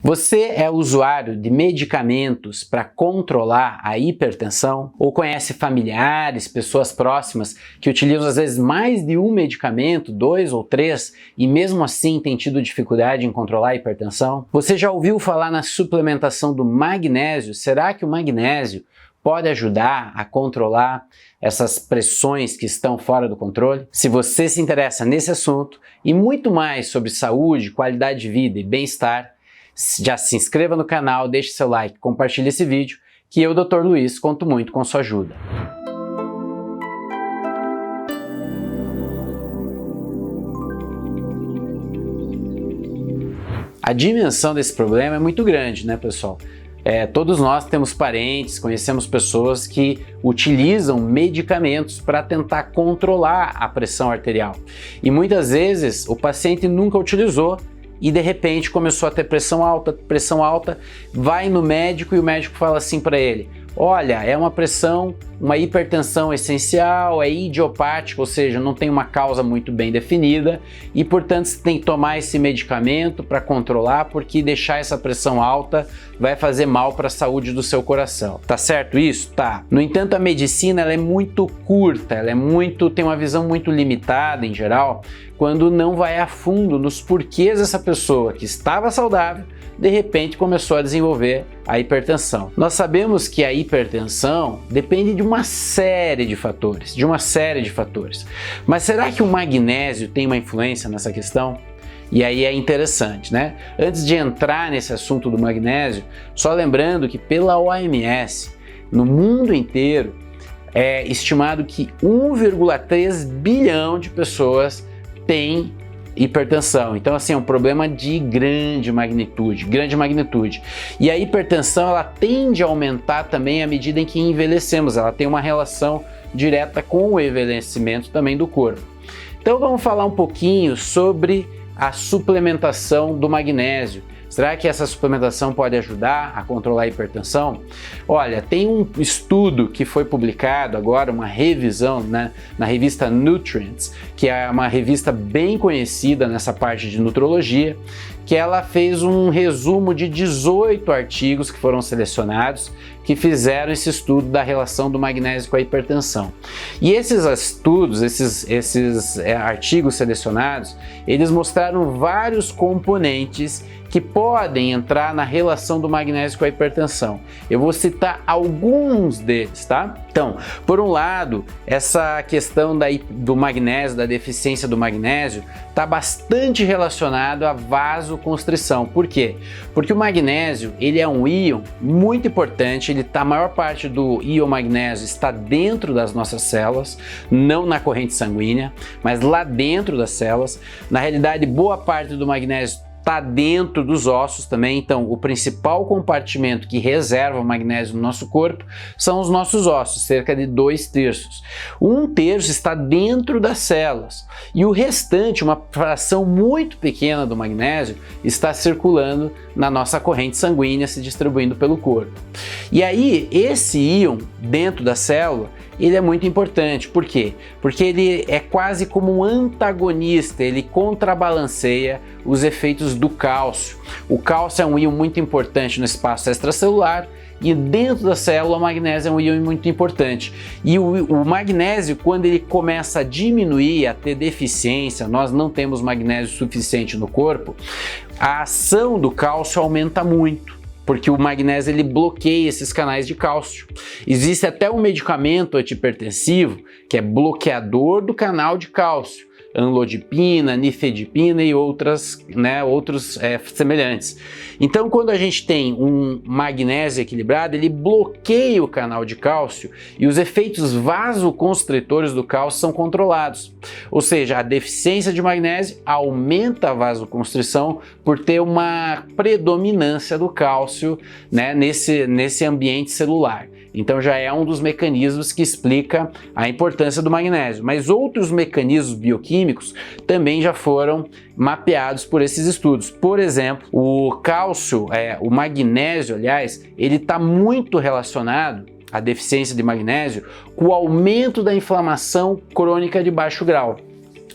Você é usuário de medicamentos para controlar a hipertensão? Ou conhece familiares, pessoas próximas que utilizam às vezes mais de um medicamento, 2 ou 3, e mesmo assim tem tido dificuldade em controlar a hipertensão? Você já ouviu falar na suplementação do magnésio? Será que o magnésio pode ajudar a controlar essas pressões que estão fora do controle? Se você se interessa nesse assunto e muito mais sobre saúde, qualidade de vida e bem-estar, já se inscreva no canal, deixe seu like, compartilhe esse vídeo, que eu, Dr. Luiz, conto muito com sua ajuda. A dimensão desse problema é muito grande, né, pessoal? Todos nós temos parentes, conhecemos pessoas que utilizam medicamentos para tentar controlar a pressão arterial. E muitas vezes o paciente nunca utilizou e de repente começou a ter pressão alta, vai no médico e o médico fala assim para ele: olha, é uma hipertensão essencial, é idiopática, ou seja, não tem uma causa muito bem definida e, portanto, você tem que tomar esse medicamento para controlar, porque deixar essa pressão alta vai fazer mal para a saúde do seu coração. Tá certo isso? Tá. No entanto, a medicina ela é muito curta, tem uma visão muito limitada em geral, quando não vai a fundo nos porquês essa pessoa que estava saudável de repente começou a desenvolver a hipertensão. Nós sabemos que a hipertensão depende de uma série de fatores, Mas será que o magnésio tem uma influência nessa questão? E aí é interessante, né? Antes de entrar nesse assunto do magnésio, só lembrando que pela OMS, no mundo inteiro, é estimado que 1,3 bilhão de pessoas têm hipertensão. Então, assim, é um problema de grande magnitude. E a hipertensão, ela tende a aumentar também à medida em que envelhecemos. Ela tem uma relação direta com o envelhecimento também do corpo. Então, vamos falar um pouquinho sobre a suplementação do magnésio. Será que essa suplementação pode ajudar a controlar a hipertensão? Olha, tem um estudo que foi publicado agora, uma revisão, né, na revista Nutrients, que é uma revista bem conhecida nessa parte de nutrologia, que ela fez um resumo de 18 artigos que foram selecionados, que fizeram esse estudo da relação do magnésio com a hipertensão. E esses estudos, esses artigos selecionados, eles mostraram vários componentes que podem entrar na relação do magnésio com a hipertensão. Eu vou citar alguns deles, tá? Então, por um lado, essa questão do magnésio, da deficiência do magnésio, está bastante relacionado à vasoconstrição. Por quê? Porque o magnésio, ele é um íon muito importante, a maior parte do íon magnésio está dentro das nossas células, não na corrente sanguínea, mas lá dentro das células. Na realidade, boa parte do magnésio está dentro dos ossos também, então o principal compartimento que reserva o magnésio no nosso corpo são os nossos ossos, cerca de 2/3. 1/3 está dentro das células e o restante, uma fração muito pequena do magnésio, está circulando na nossa corrente sanguínea, se distribuindo pelo corpo. E aí, esse íon dentro da célula, ele é muito importante. Por quê? Porque ele é quase como um antagonista, ele contrabalanceia os efeitos do cálcio. O cálcio é um íon muito importante no espaço extracelular e dentro da célula o magnésio é um íon muito importante. E o magnésio, quando ele começa a diminuir, a ter deficiência, nós não temos magnésio suficiente no corpo, a ação do cálcio aumenta muito, porque o magnésio ele bloqueia esses canais de cálcio. Existe até um medicamento antihipertensivo que é bloqueador do canal de cálcio, amlodipina, nifedipina e outros semelhantes. Então, quando a gente tem um magnésio equilibrado, ele bloqueia o canal de cálcio e os efeitos vasoconstritores do cálcio são controlados. Ou seja, a deficiência de magnésio aumenta a vasoconstrição por ter uma predominância do cálcio, né, nesse ambiente celular. Então já é um dos mecanismos que explica a importância do magnésio. Mas outros mecanismos bioquímicos também já foram mapeados por esses estudos. Por exemplo, o magnésio, aliás, ele está muito relacionado, a deficiência de magnésio, com o aumento da inflamação crônica de baixo grau.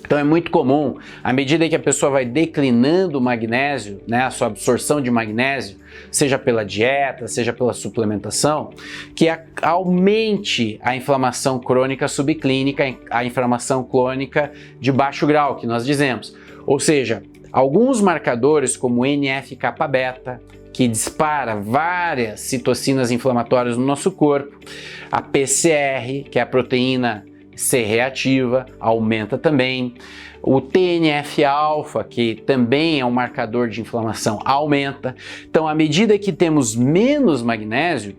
Então é muito comum, à medida que a pessoa vai declinando o magnésio, né, a sua absorção de magnésio, seja pela dieta, seja pela suplementação, que aumente a inflamação crônica subclínica, a inflamação crônica de baixo grau, que nós dizemos. Ou seja, alguns marcadores como o NF-κ-beta, que dispara várias citocinas inflamatórias no nosso corpo, a PCR, que é a proteína C reativa, aumenta também. O TNF-alfa, que também é um marcador de inflamação, aumenta. Então, à medida que temos menos magnésio,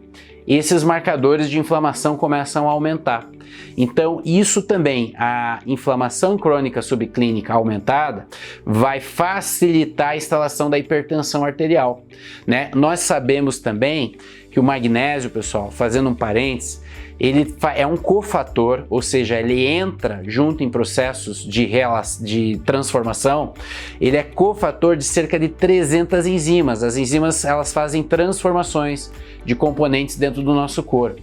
esses marcadores de inflamação começam a aumentar. Então, isso também, a inflamação crônica subclínica aumentada, vai facilitar a instalação da hipertensão arterial, né? Nós sabemos também que o magnésio, pessoal, fazendo um parênteses, ele é um cofator, ou seja, ele entra junto em processos de transformação, ele é cofator de cerca de 300 enzimas. As enzimas, elas fazem transformações de componentes dentro do nosso corpo.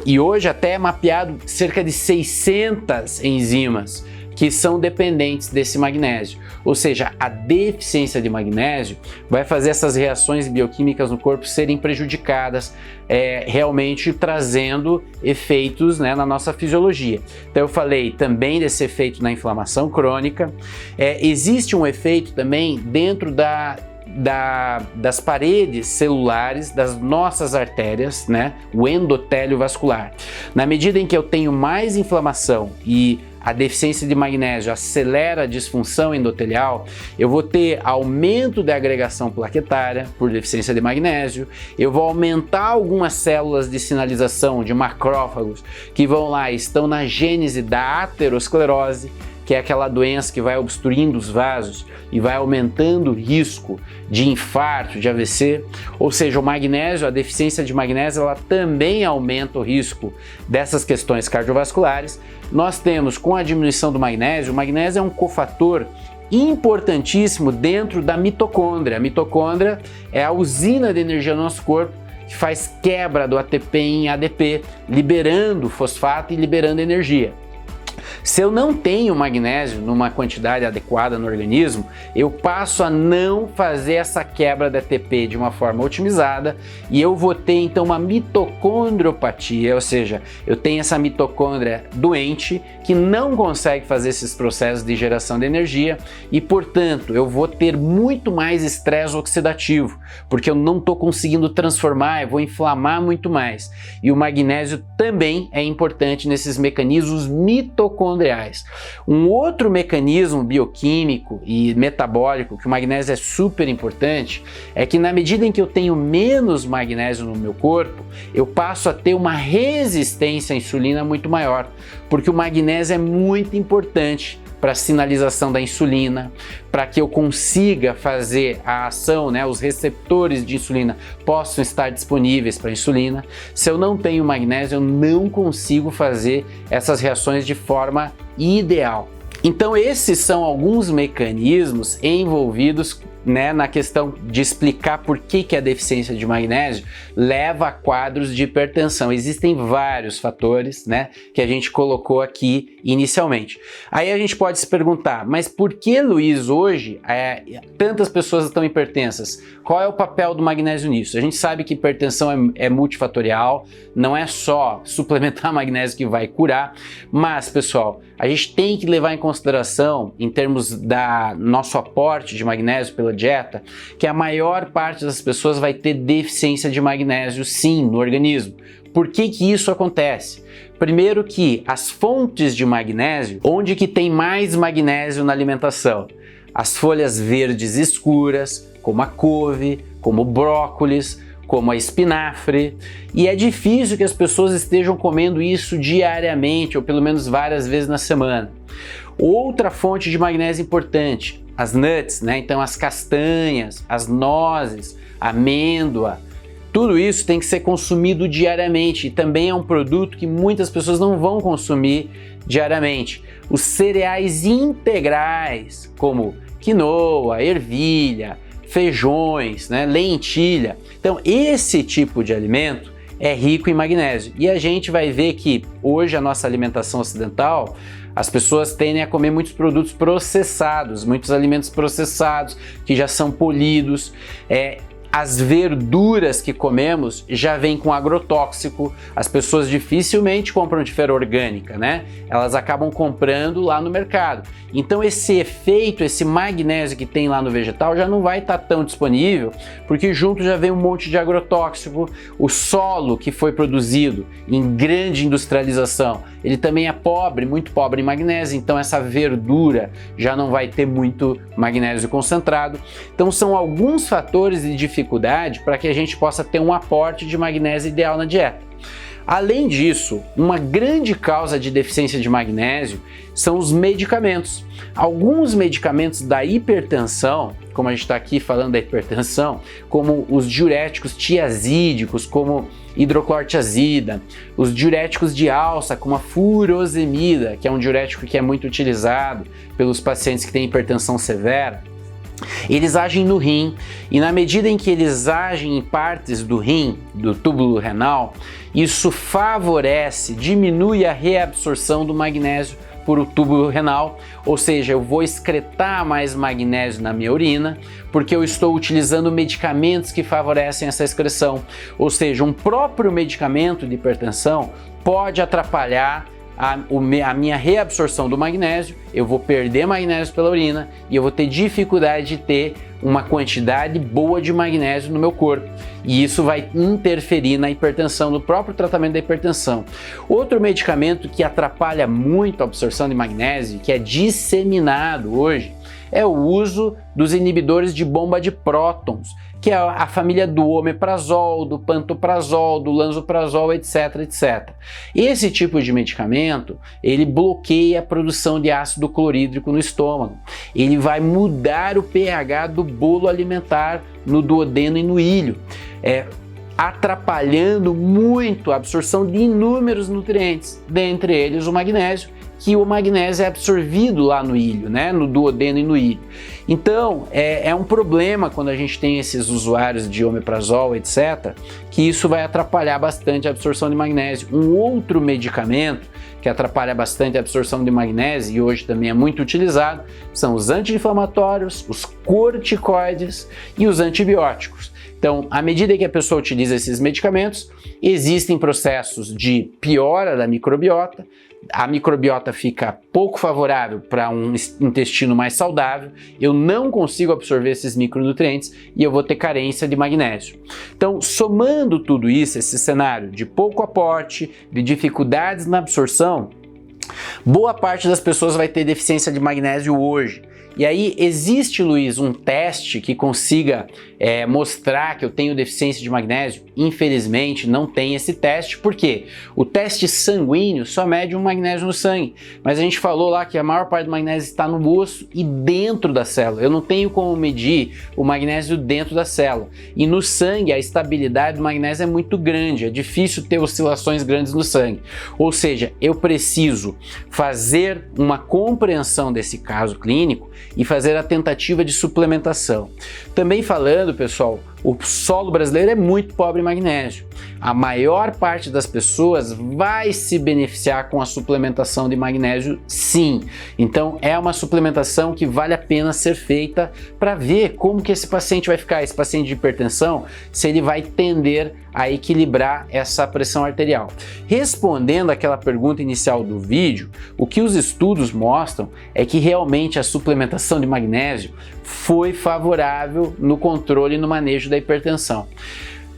E hoje até é mapeado cerca de 600 enzimas que são dependentes desse magnésio. Ou seja, a deficiência de magnésio vai fazer essas reações bioquímicas no corpo serem prejudicadas, realmente trazendo efeitos, né, na nossa fisiologia. Então eu falei também desse efeito na inflamação crônica. Existe um efeito também dentro das paredes celulares das nossas artérias, né? O endotélio vascular. Na medida em que eu tenho mais inflamação e a deficiência de magnésio acelera a disfunção endotelial, eu vou ter aumento da agregação plaquetária por deficiência de magnésio, eu vou aumentar algumas células de sinalização de macrófagos que vão lá e estão na gênese da aterosclerose, que é aquela doença que vai obstruindo os vasos e vai aumentando o risco de infarto, de AVC. Ou seja, o magnésio, a deficiência de magnésio, ela também aumenta o risco dessas questões cardiovasculares. Nós temos, com a diminuição do magnésio, o magnésio é um cofator importantíssimo dentro da mitocôndria. A mitocôndria é a usina de energia do nosso corpo, que faz quebra do ATP em ADP, liberando fosfato e liberando energia. Se eu não tenho magnésio numa quantidade adequada no organismo, eu passo a não fazer essa quebra da ATP de uma forma otimizada e eu vou ter então uma mitocondriopatia, ou seja, eu tenho essa mitocôndria doente que não consegue fazer esses processos de geração de energia e, portanto, eu vou ter muito mais estresse oxidativo, porque eu não estou conseguindo transformar, eu vou inflamar muito mais. E o magnésio também é importante nesses mecanismos mitocondriais. Um outro mecanismo bioquímico e metabólico que o magnésio é super importante é que na medida em que eu tenho menos magnésio no meu corpo, eu passo a ter uma resistência à insulina muito maior, porque o magnésio é muito importante para a sinalização da insulina, para que eu consiga fazer a ação, né, os receptores de insulina possam estar disponíveis para a insulina. Se eu não tenho magnésio, eu não consigo fazer essas reações de forma ideal. Então esses são alguns mecanismos envolvidos, né, na questão de explicar por que a deficiência de magnésio leva a quadros de hipertensão. Existem vários fatores, né, que a gente colocou aqui inicialmente. Aí a gente pode se perguntar, mas por que, Luiz, hoje tantas pessoas estão hipertensas? Qual é o papel do magnésio nisso? A gente sabe que hipertensão é multifatorial, não é só suplementar magnésio que vai curar, mas, pessoal, a gente tem que levar em consideração, em termos da nosso aporte de magnésio pela dieta, que a maior parte das pessoas vai ter deficiência de magnésio sim no organismo. Por que isso acontece? Primeiro que as fontes de magnésio, onde que tem mais magnésio na alimentação? As folhas verdes escuras, como a couve, como o brócolis, como a espinafre, e é difícil que as pessoas estejam comendo isso diariamente, ou pelo menos várias vezes na semana. Outra fonte de magnésio importante, as nuts, né? Então as castanhas, as nozes, amêndoa, tudo isso tem que ser consumido diariamente e também é um produto que muitas pessoas não vão consumir diariamente. Os cereais integrais, como quinoa, ervilha, feijões, né, lentilha. Então esse tipo de alimento é rico em magnésio. E a gente vai ver que hoje a nossa alimentação ocidental, as pessoas tendem a comer muitos produtos processados, muitos alimentos processados que já são polidos. As verduras que comemos já vêm com agrotóxico, as pessoas dificilmente compram de feira orgânica, né? Elas acabam comprando lá no mercado. Então esse efeito, esse magnésio que tem lá no vegetal já não vai estar tão disponível, porque junto já vem um monte de agrotóxico. O solo que foi produzido em grande industrialização, ele também é pobre, muito pobre em magnésio, então essa verdura já não vai ter muito magnésio concentrado. Então são alguns fatores de dificuldade para que a gente possa ter um aporte de magnésio ideal na dieta. Além disso, uma grande causa de deficiência de magnésio são os medicamentos. Alguns medicamentos da hipertensão, como a gente está aqui falando da hipertensão, como os diuréticos tiazídicos, como hidroclorotiazida, os diuréticos de alça, como a furosemida, que é um diurético que é muito utilizado pelos pacientes que têm hipertensão severa, eles agem no rim, e na medida em que eles agem em partes do rim, do túbulo renal, isso favorece, diminui a reabsorção do magnésio por o túbulo renal, ou seja, eu vou excretar mais magnésio na minha urina, porque eu estou utilizando medicamentos que favorecem essa excreção. Ou seja, um próprio medicamento de hipertensão pode atrapalhar a minha reabsorção do magnésio, eu vou perder magnésio pela urina e eu vou ter dificuldade de ter uma quantidade boa de magnésio no meu corpo. E isso vai interferir na hipertensão, no próprio tratamento da hipertensão. Outro medicamento que atrapalha muito a absorção de magnésio, que é disseminado hoje, é o uso dos inibidores de bomba de prótons, que é a família do omeprazol, do pantoprazol, do lansoprazol, etc, etc. Esse tipo de medicamento, ele bloqueia a produção de ácido clorídrico no estômago. Ele vai mudar o pH do bolo alimentar no duodeno e no ilho, atrapalhando muito a absorção de inúmeros nutrientes, dentre eles o magnésio, que o magnésio é absorvido lá no ilho, né, no duodeno e no ilho. Então, é um problema quando a gente tem esses usuários de omeprazol, etc., que isso vai atrapalhar bastante a absorção de magnésio. Um outro medicamento que atrapalha bastante a absorção de magnésio e hoje também é muito utilizado são os anti-inflamatórios, os corticoides e os antibióticos. Então, à medida que a pessoa utiliza esses medicamentos, existem processos de piora da microbiota, a microbiota fica pouco favorável para um intestino mais saudável, eu não consigo absorver esses micronutrientes e eu vou ter carência de magnésio. Então, somando tudo isso, esse cenário de pouco aporte, de dificuldades na absorção, boa parte das pessoas vai ter deficiência de magnésio hoje. E aí, existe, Luiz, um teste que consiga mostrar que eu tenho deficiência de magnésio? Infelizmente, não tem esse teste, porque o teste sanguíneo só mede um magnésio no sangue, mas a gente falou lá que a maior parte do magnésio está no osso e dentro da célula. Eu não tenho como medir o magnésio dentro da célula. E no sangue, a estabilidade do magnésio é muito grande, é difícil ter oscilações grandes no sangue. Ou seja, eu preciso fazer uma compreensão desse caso clínico e fazer a tentativa de suplementação. Também falando, pessoal, o solo brasileiro é muito pobre em magnésio. A maior parte das pessoas vai se beneficiar com a suplementação de magnésio, sim. Então é uma suplementação que vale a pena ser feita para ver como que esse paciente vai ficar, esse paciente de hipertensão, se ele vai tender a equilibrar essa pressão arterial. Respondendo àquela pergunta inicial do vídeo, o que os estudos mostram é que realmente a suplementação de magnésio foi favorável no controle e no manejo da hipertensão.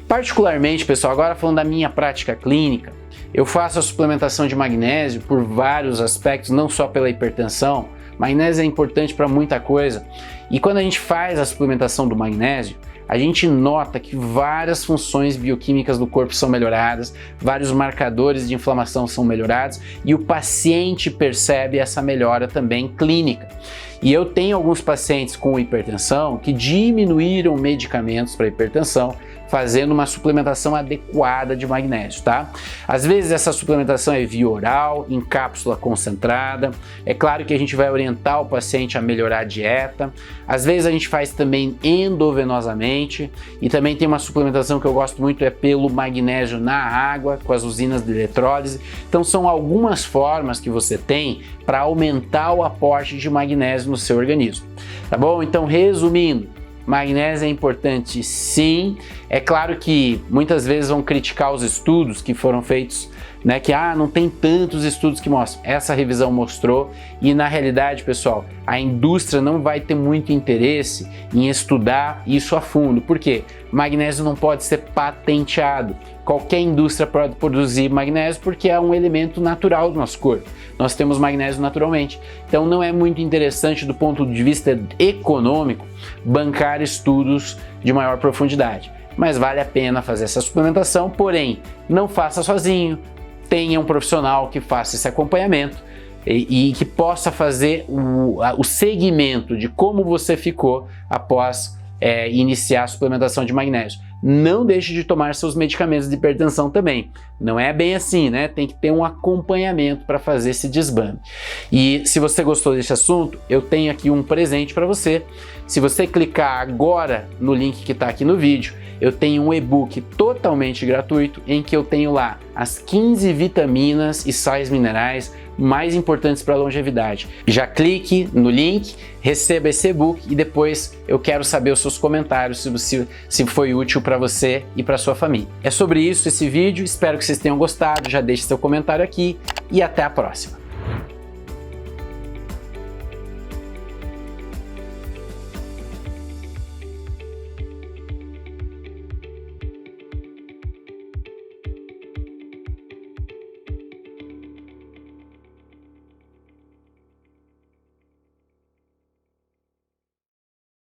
Particularmente, pessoal, agora falando da minha prática clínica, eu faço a suplementação de magnésio por vários aspectos, não só pela hipertensão. Magnésio é importante para muita coisa. E quando a gente faz a suplementação do magnésio, a gente nota que várias funções bioquímicas do corpo são melhoradas, vários marcadores de inflamação são melhorados e o paciente percebe essa melhora também clínica. E eu tenho alguns pacientes com hipertensão que diminuíram medicamentos para hipertensão, fazendo uma suplementação adequada de magnésio, tá? Às vezes essa suplementação é via oral, em cápsula concentrada. É claro que a gente vai orientar o paciente a melhorar a dieta. Às vezes a gente faz também endovenosamente, e também tem uma suplementação que eu gosto muito, é pelo magnésio na água, com as usinas de eletrólise. Então são algumas formas que você tem para aumentar o aporte de magnésio no seu organismo, tá bom? Então, resumindo, magnésio é importante sim. É claro que muitas vezes vão criticar os estudos que foram feitos, né, que não tem tantos estudos que mostram. Essa revisão mostrou, e na realidade, pessoal, a indústria não vai ter muito interesse em estudar isso a fundo. Por quê? Magnésio não pode ser patenteado. Qualquer indústria pode produzir magnésio porque é um elemento natural do nosso corpo. Nós temos magnésio naturalmente. Então não é muito interessante do ponto de vista econômico bancar estudos de maior profundidade. Mas vale a pena fazer essa suplementação, porém, não faça sozinho. Tenha um profissional que faça esse acompanhamento e que possa fazer o segmento de como você ficou após iniciar a suplementação de magnésio. Não deixe de tomar seus medicamentos de hipertensão também. Não é bem assim, né? Tem que ter um acompanhamento para fazer esse desbande. E se você gostou desse assunto, eu tenho aqui um presente para você. Se você clicar agora no link que está aqui no vídeo, eu tenho um e-book totalmente gratuito em que eu tenho lá as 15 vitaminas e sais minerais mais importantes para a longevidade. Já clique no link, receba esse e-book e depois eu quero saber os seus comentários se foi útil para você e para sua família. É sobre isso esse vídeo, espero que vocês tenham gostado, já deixe seu comentário aqui e até a próxima.